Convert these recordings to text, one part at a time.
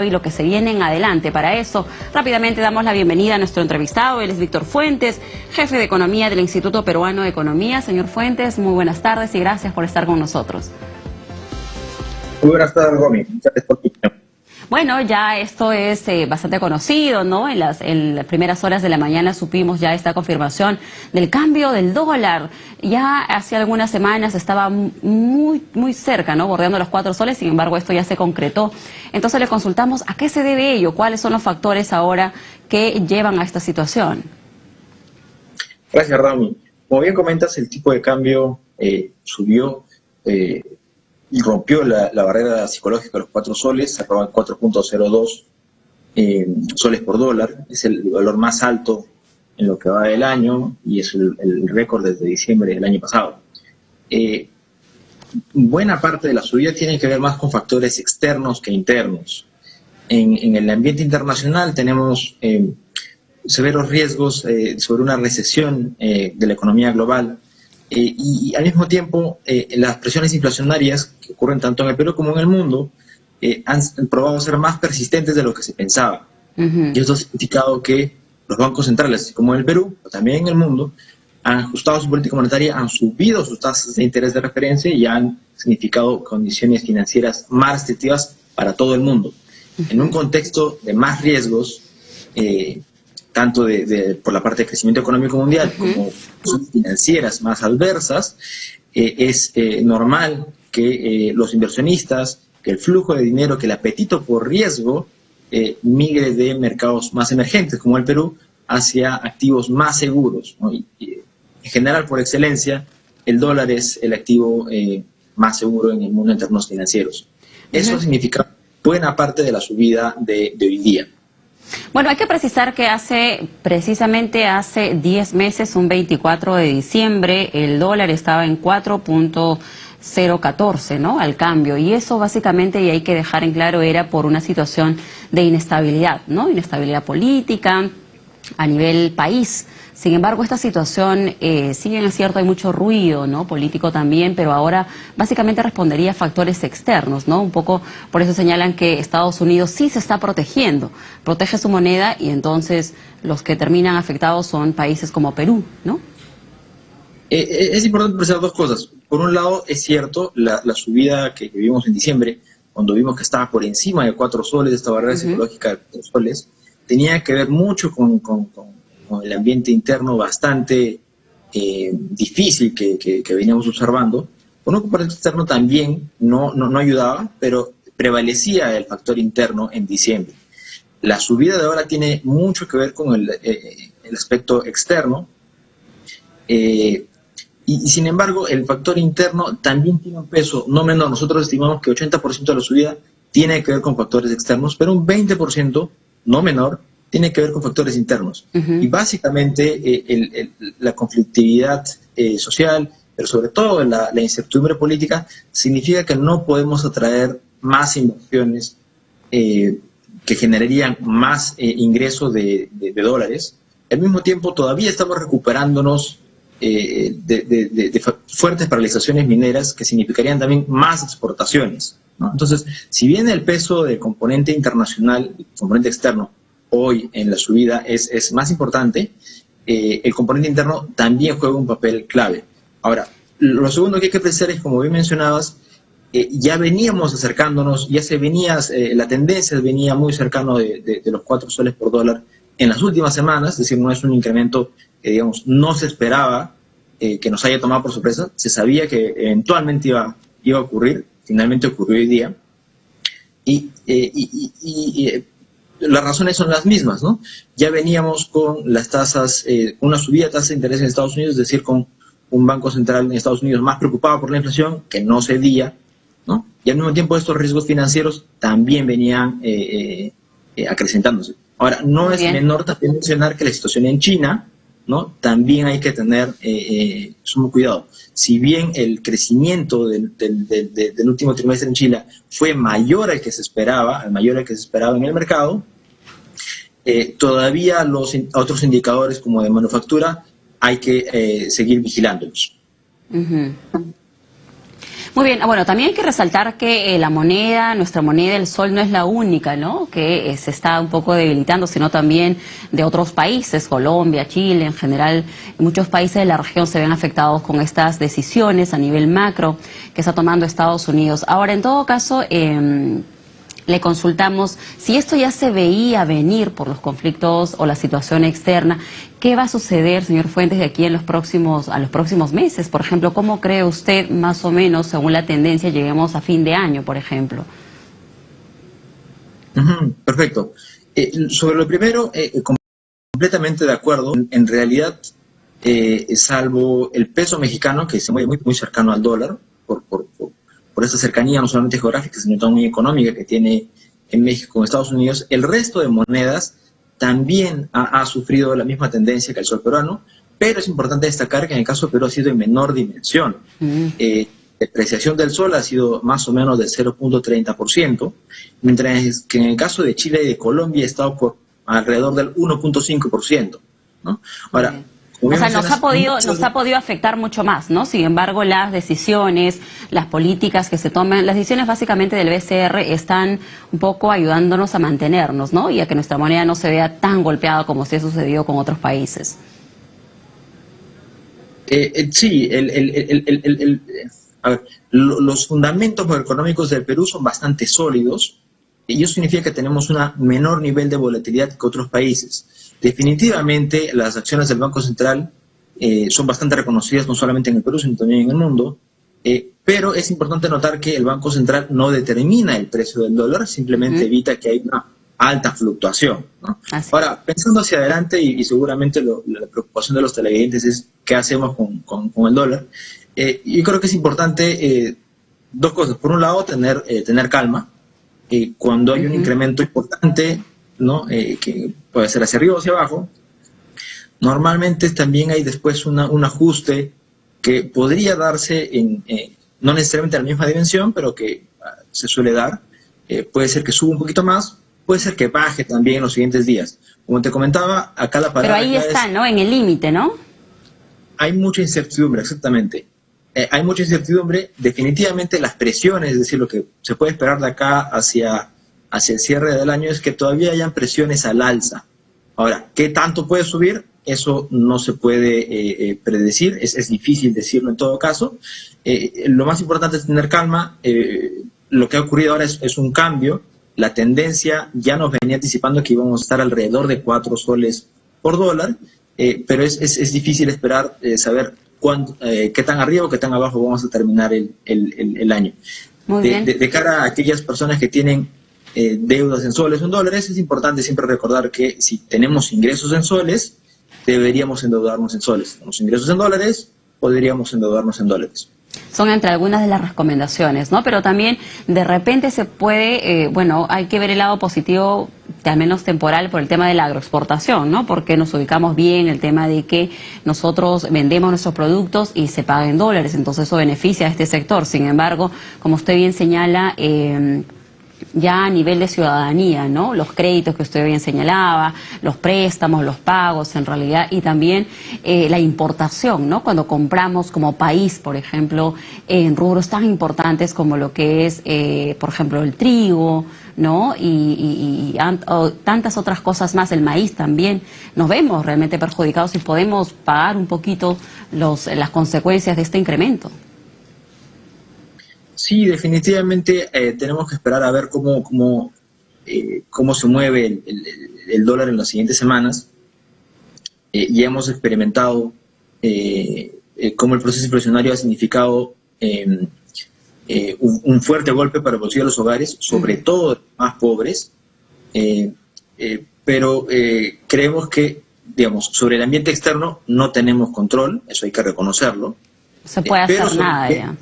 y lo que se viene en adelante. Para eso, rápidamente damos la bienvenida a nuestro entrevistado. Él es Víctor Fuentes, jefe de Economía del Instituto Peruano de Economía. Señor Fuentes, muy buenas tardes y gracias por estar con nosotros. Muy buenas tardes, Romy. Muchas gracias por tu tiempo. Bueno, ya esto es bastante conocido, ¿no? En las primeras horas de la mañana supimos ya esta confirmación del cambio del dólar. Ya hace algunas semanas estaba muy cerca, ¿no? Bordeando los 4 soles, sin embargo esto ya se concretó. Entonces le consultamos a qué se debe ello, cuáles son los factores ahora que llevan a esta situación. Gracias, Romy. Como bien comentas, el tipo de cambio subió y rompió la barrera psicológica de los 4 soles, cerró en 4.02 soles por dólar. Es el valor más alto en lo que va del año y es el récord desde diciembre del año pasado. Buena parte de la subida tiene que ver más con factores externos que internos. En el ambiente internacional tenemos severos riesgos sobre una recesión de la economía global. Y al mismo tiempo, las presiones inflacionarias que ocurren tanto en el Perú como en el mundo han probado ser más persistentes de lo que se pensaba. Y esto ha significado que los bancos centrales, como en el Perú, pero también en el mundo, han ajustado su política monetaria, han subido sus tasas de interés de referencia y han significado condiciones financieras más restrictivas para todo el mundo. En un contexto de más riesgos, tanto por la parte de crecimiento económico mundial como financieras más adversas, es normal que los inversionistas, que el flujo de dinero, que el apetito por riesgo migre de mercados más emergentes como el Perú hacia activos más seguros, ¿no? Y en general, por excelencia, el dólar es el activo más seguro en el mundo en términos financieros. Eso significa buena parte de la subida de hoy día. Bueno, hay que precisar que precisamente hace 10 meses, un 24 de diciembre, el dólar estaba en 4.014, ¿no? Al cambio. Y eso básicamente, y hay que dejar en claro, era por una situación de inestabilidad, ¿no? Inestabilidad política a nivel país. Sin embargo, esta situación, si bien es cierto, hay mucho ruido, ¿no? Político también, pero ahora básicamente respondería a factores externos, ¿no? Un poco por eso señalan que Estados Unidos sí se está protegiendo, protege su moneda y entonces los que terminan afectados son países como Perú, ¿no? Es importante precisar dos cosas. Por un lado, es cierto, la subida que vimos en diciembre, cuando vimos que estaba por encima de 4 soles, esta barrera psicológica de 4 soles, tenía que ver mucho con el ambiente interno bastante difícil que veníamos observando. Con un componente externo también no ayudaba, pero prevalecía el factor interno en diciembre. La subida de ahora tiene mucho que ver con el aspecto externo, y sin embargo el factor interno también tiene un peso no menor. Nosotros estimamos que 80% de la subida tiene que ver con factores externos, pero un 20% no menor tiene que ver con factores internos. Y básicamente la conflictividad social, pero sobre todo la incertidumbre política, significa que no podemos atraer más inversiones que generarían más ingresos de dólares. Al mismo tiempo, todavía estamos recuperándonos de fuertes paralizaciones mineras que significarían también más exportaciones, ¿no? Entonces, si bien el peso del componente internacional, el componente externo, hoy en la subida es más importante, el componente interno también juega un papel clave. Ahora, lo segundo que hay que precisar es, como bien mencionabas, ya veníamos acercándonos, la tendencia venía muy cercano de los 4 soles por dólar en las últimas semanas, es decir, no es un incremento que, digamos, no se esperaba que nos haya tomado por sorpresa, se sabía que eventualmente iba a ocurrir, finalmente ocurrió hoy día, y las razones son las mismas, ¿no? Ya veníamos con las tasas, una subida de tasas de interés en Estados Unidos, es decir, con un banco central en Estados Unidos más preocupado por la inflación, que no cedía, ¿no? Y al mismo tiempo estos riesgos financieros también venían acrecentándose. Ahora, no es menor también mencionar que la situación en China, ¿no? También hay que tener sumo cuidado. Si bien el crecimiento del último trimestre en China fue mayor al que se esperaba, en el mercado, todavía los otros indicadores como de manufactura hay que seguir vigilándolos. Muy bien, bueno, también hay que resaltar que la moneda, nuestra moneda, el sol, no es la única, ¿no?, que se está un poco debilitando, sino también de otros países, Colombia, Chile, en general, muchos países de la región se ven afectados con estas decisiones a nivel macro que está tomando Estados Unidos. Ahora, en todo caso, le consultamos si esto ya se veía venir por los conflictos o la situación externa. ¿Qué va a suceder, señor Fuentes, de aquí a los próximos meses? Por ejemplo, ¿cómo cree usted, más o menos, según la tendencia, lleguemos a fin de año, por ejemplo? Perfecto. Sobre lo primero, completamente de acuerdo. En realidad, salvo el peso mexicano, que se mueve muy, muy cercano al dólar, por esa cercanía no solamente geográfica, sino también económica que tiene en México con Estados Unidos, el resto de monedas también ha sufrido la misma tendencia que el sol peruano, pero es importante destacar que en el caso de Perú ha sido en menor dimensión. La depreciación del sol ha sido más o menos del 0.30%, mientras que en el caso de Chile y de Colombia ha estado por alrededor del 1.5%, ¿no? Ahora, o sea, nos ha podido afectar mucho más, ¿no? Sin embargo, las decisiones, las políticas que se toman, las decisiones básicamente del BCR están un poco ayudándonos a mantenernos, ¿no? Y a que nuestra moneda no se vea tan golpeada como se ha sucedido con otros países. Sí, a ver, los fundamentos económicos del Perú son bastante sólidos y eso significa que tenemos un menor nivel de volatilidad que otros países. Definitivamente las acciones del Banco Central son bastante reconocidas no solamente en el Perú, sino también en el mundo, pero es importante notar que el Banco Central no determina el precio del dólar, simplemente evita que haya una alta fluctuación, ¿no? Ahora, pensando hacia adelante, y seguramente la preocupación de los televidentes es qué hacemos con el dólar, yo creo que es importante dos cosas. Por un lado, tener calma. Cuando hay un incremento importante, ¿no? Que puede ser hacia arriba o hacia abajo, normalmente también hay después un ajuste que podría darse no necesariamente en la misma dimensión, pero que se suele dar. Puede ser que suba un poquito más, puede ser que baje también en los siguientes días. Como te comentaba, acá la palabra... Pero ahí está, ¿no? En el límite, ¿no? Hay mucha incertidumbre, exactamente. Hay mucha incertidumbre. Definitivamente las presiones, es decir, lo que se puede esperar de acá hacia el cierre del año es que todavía hayan presiones al alza. Ahora, ¿qué tanto puede subir? Eso no se puede predecir, es difícil decirlo en todo caso. Lo más importante es tener calma. Lo que ha ocurrido ahora es un cambio. La tendencia ya nos venía anticipando que íbamos a estar alrededor de 4 soles por dólar, pero es difícil esperar saber qué tan arriba o qué tan abajo vamos a terminar el año. Muy bien. De cara a aquellas personas que tienen deudas en soles o en dólares, es importante siempre recordar que si tenemos ingresos en soles, deberíamos endeudarnos en soles. Si tenemos ingresos en dólares, podríamos endeudarnos en dólares. Son entre algunas de las recomendaciones, ¿no? Pero también de repente se puede, bueno, hay que ver el lado positivo, al menos temporal, por el tema de la agroexportación, ¿no? Porque nos ubicamos bien el tema de que nosotros vendemos nuestros productos y se paga en dólares, entonces eso beneficia a este sector. Sin embargo, como usted bien señala, ya a nivel de ciudadanía, ¿no? Los créditos que usted bien señalaba, los préstamos, los pagos en realidad, y también la importación, ¿no? Cuando compramos como país, por ejemplo, en rubros tan importantes como lo que es, por ejemplo, el trigo, ¿no? Y tantas otras cosas más, el maíz también, nos vemos realmente perjudicados y podemos pagar un poquito las consecuencias de este incremento. Sí, definitivamente tenemos que esperar a ver cómo se mueve el dólar en las siguientes semanas. Ya hemos experimentado cómo el proceso inflacionario ha significado un fuerte golpe para el bolsillo de los hogares, sobre todo los más pobres, pero creemos que, digamos, sobre el ambiente externo no tenemos control, eso hay que reconocerlo. No se puede hacer nada ya.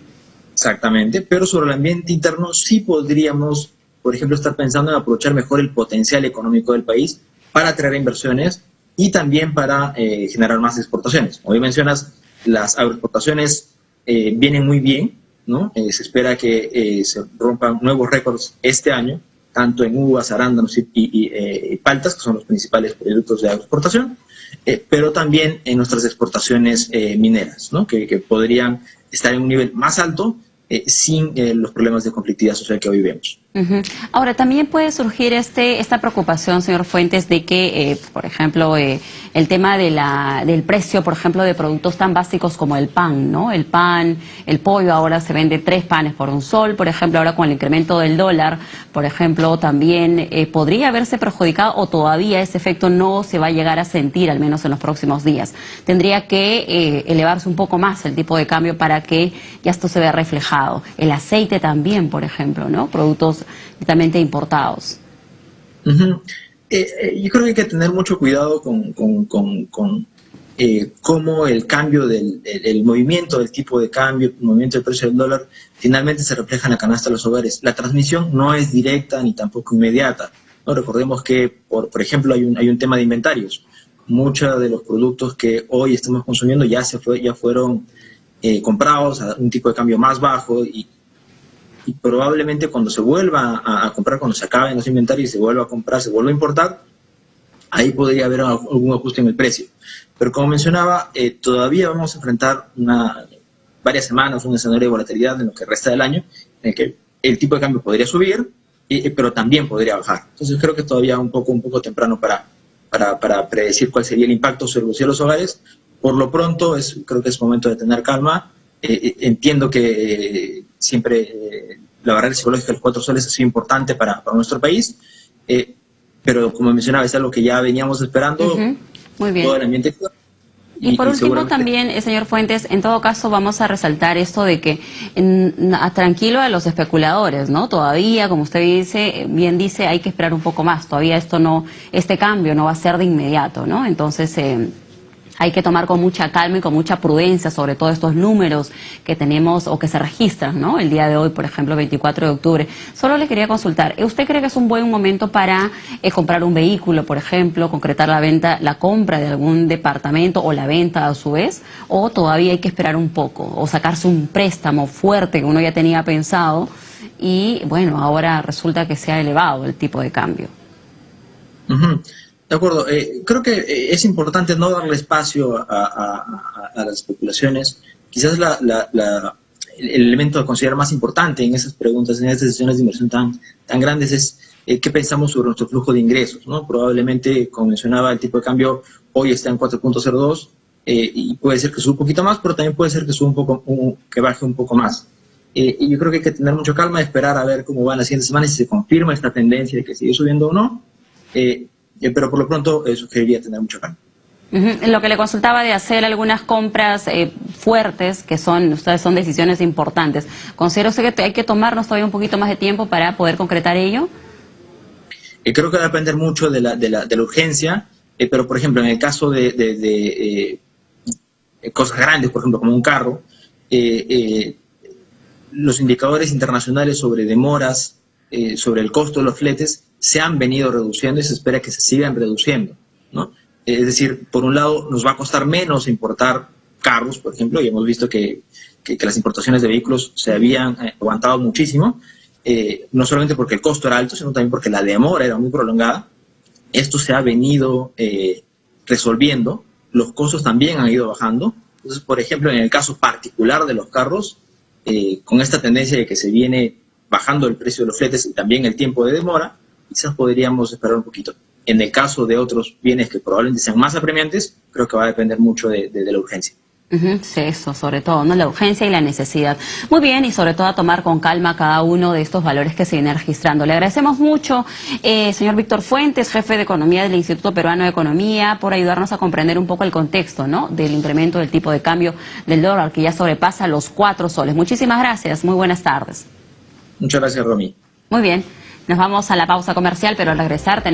Exactamente, pero sobre el ambiente interno sí podríamos, por ejemplo, estar pensando en aprovechar mejor el potencial económico del país para atraer inversiones y también para generar más exportaciones. Como bien mencionas, las agroexportaciones vienen muy bien, ¿no? Se espera que se rompan nuevos récords este año, tanto en uvas, arándanos y paltas, que son los principales productos de agroexportación, pero también en nuestras exportaciones mineras, ¿no? Que podrían estar en un nivel más alto sin los problemas de conflictividad social que hoy vemos. Ahora, también puede surgir esta preocupación, señor Fuentes, de que, por ejemplo, el tema del precio, por ejemplo, de productos tan básicos como el pan, ¿no? El pan, el pollo, ahora se vende 3 panes por $1, por ejemplo, ahora con el incremento del dólar, por ejemplo, también podría haberse perjudicado o todavía ese efecto no se va a llegar a sentir, al menos en los próximos días. Tendría que elevarse un poco más el tipo de cambio para que ya esto se vea reflejado. El aceite también, por ejemplo, ¿no? Productos netamente importados. Yo creo que hay que tener mucho cuidado con cómo el cambio el movimiento del tipo de cambio, el movimiento del precio del dólar, finalmente se refleja en la canasta de los hogares. La transmisión no es directa ni tampoco inmediata, ¿no? Recordemos que, por ejemplo, hay un tema de inventarios. Muchos de los productos que hoy estamos consumiendo ya fueron comprados a un tipo de cambio más bajo y probablemente cuando se vuelva a comprar, cuando se acaben los inventarios y se vuelva a comprar, se vuelva a importar, ahí podría haber algún ajuste en el precio. Pero como mencionaba, todavía vamos a enfrentar varias semanas, un escenario de volatilidad en lo que resta del año, en el que el tipo de cambio podría subir, pero también podría bajar. Entonces creo que todavía un poco temprano para predecir cuál sería el impacto sobre los hogares. Por lo pronto, creo que es momento de tener calma. Entiendo que siempre la barrera psicológica de los 4 soles ha sido importante para nuestro país, pero como mencionaba, es algo que ya veníamos esperando. Muy bien. Todo el ambiente. Y por último también, señor Fuentes, en todo caso vamos a resaltar esto de que tranquilo a los especuladores, ¿no? Todavía, como usted bien dice, hay que esperar un poco más. Todavía este cambio no va a ser de inmediato, ¿no? Entonces hay que tomar con mucha calma y con mucha prudencia sobre todo estos números que tenemos o que se registran, ¿no? El día de hoy, por ejemplo, 24 de octubre. Solo le quería consultar, ¿usted cree que es un buen momento para comprar un vehículo, por ejemplo, concretar la compra de algún departamento o la venta a su vez? ¿O todavía hay que esperar un poco? ¿O sacarse un préstamo fuerte que uno ya tenía pensado y, bueno, ahora resulta que se ha elevado el tipo de cambio? De acuerdo, creo que es importante no darle espacio a las especulaciones. Quizás el elemento a considerar más importante en esas preguntas, en esas decisiones de inversión tan grandes es qué pensamos sobre nuestro flujo de ingresos, ¿no? Probablemente, como mencionaba, el tipo de cambio hoy está en 4.02 y puede ser que suba un poquito más, pero también puede ser que suba que baje un poco más. Y yo creo que hay que tener mucha calma, esperar a ver cómo van las siguientes semanas, si se confirma esta tendencia de que sigue subiendo o no. Pero por lo pronto sugeriría tener mucha calma. Lo que le consultaba de hacer algunas compras fuertes, que ustedes son decisiones importantes. ¿Considera usted que hay que tomarnos todavía un poquito más de tiempo para poder concretar ello? Creo que va a depender mucho de la urgencia, pero por ejemplo, en el caso de cosas grandes, por ejemplo, como un carro, los indicadores internacionales sobre demoras, sobre el costo de los fletes, se han venido reduciendo y se espera que se sigan reduciendo, ¿no? Es decir, por un lado, nos va a costar menos importar carros, por ejemplo, y hemos visto que las importaciones de vehículos se habían aguantado muchísimo, no solamente porque el costo era alto, sino también porque la demora era muy prolongada. Esto se ha venido resolviendo, los costos también han ido bajando. Entonces, por ejemplo, en el caso particular de los carros, con esta tendencia de que se viene bajando el precio de los fletes y también el tiempo de demora, quizás podríamos esperar un poquito. En el caso de otros bienes que probablemente sean más apremiantes, creo que va a depender mucho de la urgencia. Sí, eso, sobre todo, ¿no? La urgencia y la necesidad. Muy bien, y sobre todo a tomar con calma cada uno de estos valores que se vienen registrando. Le agradecemos mucho, señor Víctor Fuentes, jefe de Economía del Instituto Peruano de Economía, por ayudarnos a comprender un poco el contexto, ¿no?, del incremento del tipo de cambio del dólar, que ya sobrepasa los 4 soles. Muchísimas gracias, muy buenas tardes. Muchas gracias, Romy. Muy bien, nos vamos a la pausa comercial, pero al regresar tenemos